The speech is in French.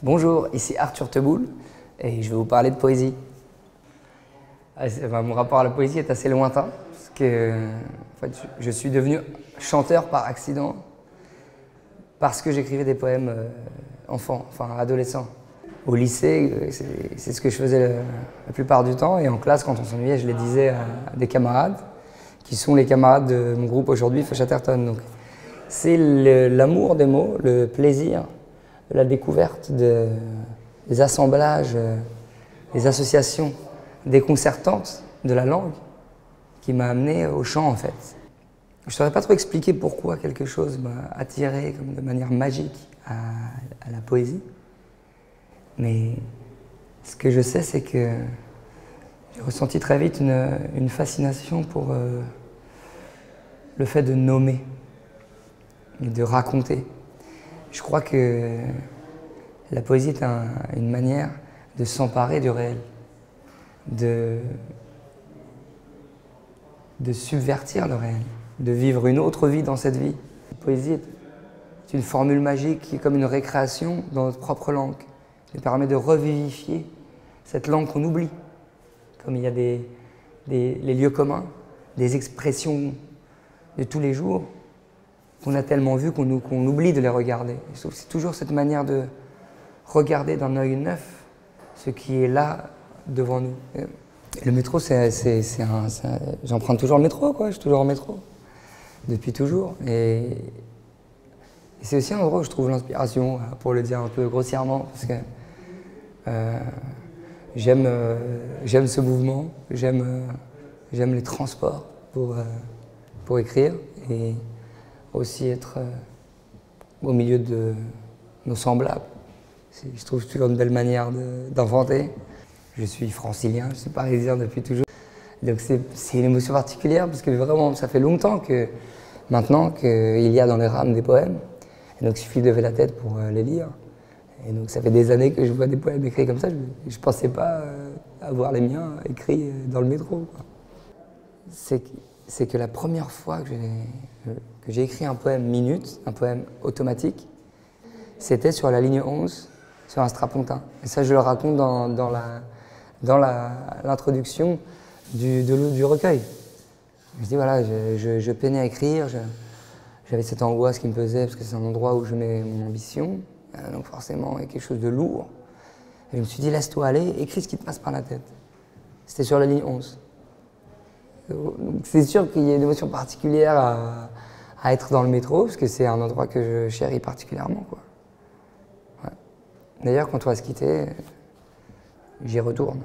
Bonjour, ici Arthur Teboul et je vais vous parler de poésie. Mon rapport à la poésie est assez lointain parce que je suis devenu chanteur par accident parce que j'écrivais des poèmes enfant, enfin adolescent. Au lycée, c'est ce que je faisais la plupart du temps et en classe, quand on s'ennuyait, je les disais à des camarades qui sont les camarades de mon groupe aujourd'hui, Chatterton. Donc, c'est l'amour des mots, le plaisir de la découverte des assemblages, des associations déconcertantes de la langue qui m'a amené au chant en fait. Je ne saurais pas trop expliquer pourquoi quelque chose m'a attiré comme de manière magique à la poésie, mais ce que je sais c'est que j'ai ressenti très vite une fascination pour le fait de nommer et de raconter. Je crois que la poésie est une manière de s'emparer du réel, de subvertir le réel, de vivre une autre vie dans cette vie. La poésie est une formule magique qui est comme une récréation dans notre propre langue, qui permet de revivifier cette langue qu'on oublie. Comme il y a les lieux communs, des expressions de tous les jours qu'on a tellement vues qu'on oublie de les regarder. C'est toujours cette manière de regarder d'un œil neuf ce qui est là devant nous. Et le métro, j'emprunte toujours le métro, quoi. Je suis toujours en métro, depuis toujours. Et c'est aussi un endroit où je trouve l'inspiration, pour le dire un peu grossièrement, parce que j'aime ce mouvement, j'aime les transports pour écrire et aussi être au milieu de nos semblables. Je trouve toujours une belle manière d'inventer. Je suis francilien, je suis parisien depuis toujours. Donc c'est une émotion particulière parce que vraiment ça fait longtemps maintenant qu'il y a dans les rames des poèmes. Et donc il suffit de lever la tête pour les lire. Et donc ça fait des années que je vois des poèmes écrits comme ça. Je ne pensais pas avoir les miens écrits dans le métro. C'est que la première fois que j'ai écrit un poème minute, un poème automatique, c'était sur la ligne 11, sur un strapontin. Et ça, je le raconte dans l'introduction du recueil. Je dis voilà, je peinais à écrire, j'avais cette angoisse qui me pesait parce que c'est un endroit où je mets mon ambition, donc forcément il y a quelque chose de lourd. Et je me suis dit laisse-toi aller, écris ce qui te passe par la tête. C'était sur la ligne 11. C'est sûr qu'il y a une émotion particulière à être dans le métro, parce que c'est un endroit que je chéris particulièrement, quoi. Ouais. D'ailleurs, quand on va se quitter, j'y retourne.